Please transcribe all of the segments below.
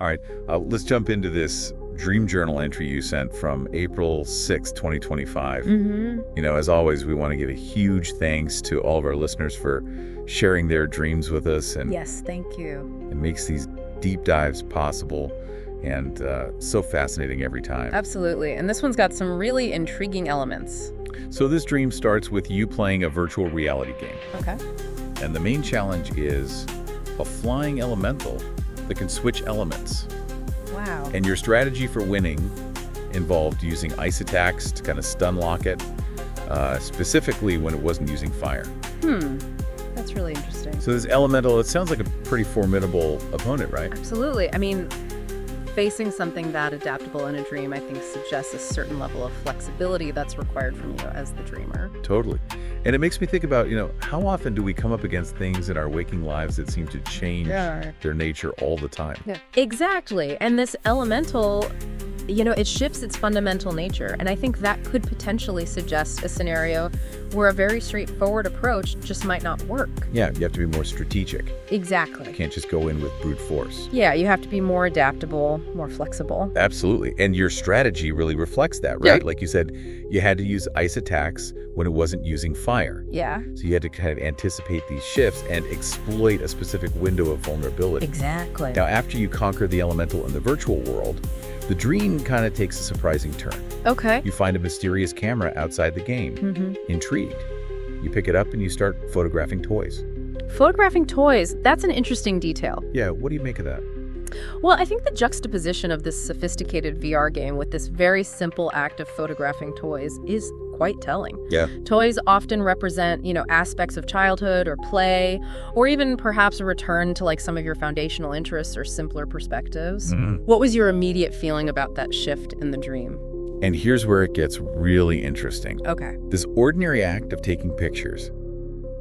All right, let's jump into this dream journal entry you sent from April 6, 2025. As always, we want to give a huge thanks to all of our listeners for sharing their dreams with us. And yes, thank you. It makes these deep dives possible and so fascinating every time. Absolutely. And this one's got some really intriguing elements. So this dream starts with you playing a virtual reality game. Okay. And the main challenge is a flying elemental that can switch elements. Wow. And your strategy for winning involved using ice attacks to kind of stun lock it, specifically when it wasn't using fire. That's really interesting. So this elemental, it sounds like a pretty formidable opponent, right? Absolutely. I mean, facing something that adaptable in a dream, I think, suggests a certain level of flexibility that's required from you as the dreamer. Totally. And it makes me think about, how often do we come up against things in our waking lives that seem to change their nature all the time? Yeah. Exactly. And this elemental, it shifts its fundamental nature. And I think that could potentially suggest a scenario where a very straightforward approach just might not work. Yeah, you have to be more strategic. Exactly. You can't just go in with brute force. Yeah, you have to be more adaptable, more flexible. Absolutely. And your strategy really reflects that, right? Yeah. Like you said, you had to use ice attacks when it wasn't using fire. Yeah. So you had to kind of anticipate these shifts and exploit a specific window of vulnerability. Exactly. Now, after you conquer the elemental in the virtual world, the dream kind of takes a surprising turn. Okay. You find a mysterious camera outside the game. Intrigued. You pick it up and you start photographing toys. Photographing toys, that's an interesting detail. Yeah, what do you make of that? Well, I think the juxtaposition of this sophisticated VR game with this very simple act of photographing toys is quite telling. Yeah. Toys often represent, aspects of childhood or play, or even perhaps a return to some of your foundational interests or simpler perspectives. What was your immediate feeling about that shift in the dream? And here's where it gets really interesting. Okay. This ordinary act of taking pictures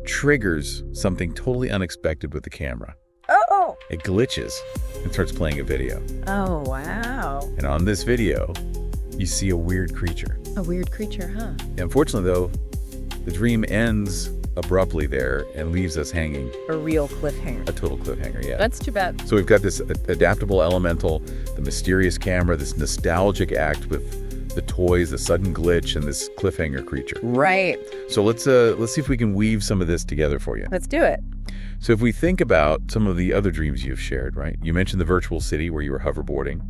triggers something totally unexpected with the camera. Oh! It glitches and starts playing a video. Oh, wow. And on this video, you see a weird creature. A weird creature, huh? Unfortunately, though, the dream ends abruptly there and leaves us hanging. A real cliffhanger. A total cliffhanger, yeah. That's too bad. So we've got this adaptable elemental, the mysterious camera, this nostalgic act with the toys, the sudden glitch, and this cliffhanger creature. Right. So let's see if we can weave some of this together for you. Let's do it. So if we think about some of the other dreams you've shared, right? You mentioned the virtual city where you were hoverboarding.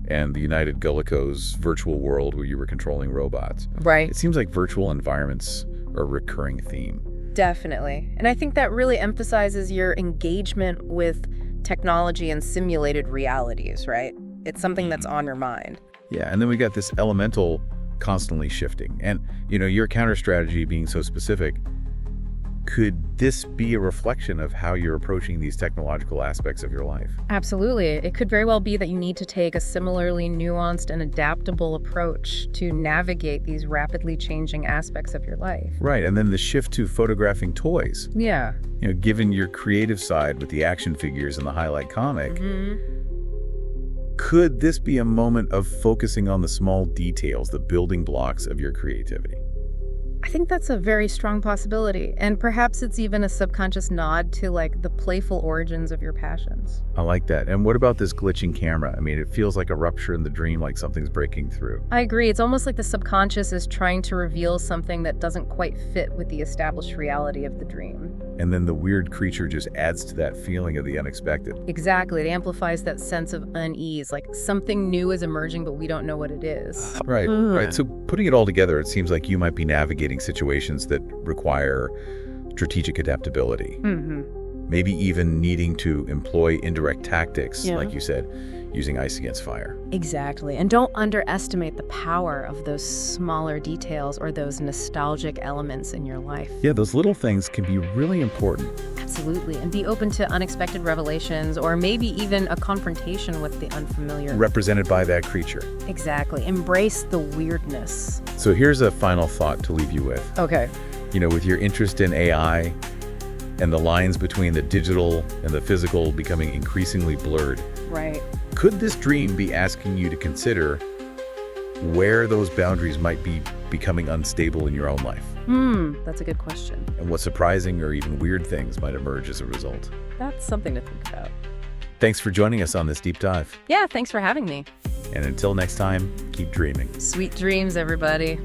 And the United Gullico's virtual world where you were controlling robots. Right. It seems like virtual environments are a recurring theme. Definitely. And I think that really emphasizes your engagement with technology and simulated realities, right? It's something that's on your mind. Yeah, and then we got this elemental constantly shifting. And, your counter strategy being so specific, could this be a reflection of how you're approaching these technological aspects of your life? Absolutely. It could very well be that you need to take a similarly nuanced and adaptable approach to navigate these rapidly changing aspects of your life. Right, and then the shift to photographing toys. Yeah. Given your creative side with the action figures and the highlight comic, could this be a moment of focusing on the small details, the building blocks of your creativity? I think that's a very strong possibility. And perhaps it's even a subconscious nod to the playful origins of your passions. I like that. And what about this glitching camera? I mean, it feels like a rupture in the dream, like something's breaking through. I agree. It's almost like the subconscious is trying to reveal something that doesn't quite fit with the established reality of the dream. And then the weird creature just adds to that feeling of the unexpected. Exactly. It amplifies that sense of unease, like something new is emerging, but we don't know what it is. Right, right. So putting it all together, it seems like you might be navigating situations that require strategic adaptability. Maybe even needing to employ indirect tactics, like you said, using ice against fire. Exactly. And don't underestimate the power of those smaller details or those nostalgic elements in your life. Yeah, those little things can be really important. Absolutely. And be open to unexpected revelations or maybe even a confrontation with the unfamiliar. Represented by that creature. Exactly. Embrace the weirdness. So here's a final thought to leave you with. Okay. With your interest in AI and the lines between the digital and the physical becoming increasingly blurred. Right. Could this dream be asking you to consider where those boundaries might be becoming unstable in your own life? That's a good question. And what surprising or even weird things might emerge as a result? That's something to think about. Thanks for joining us on this deep dive. Yeah, thanks for having me. And until next time, keep dreaming. Sweet dreams, everybody.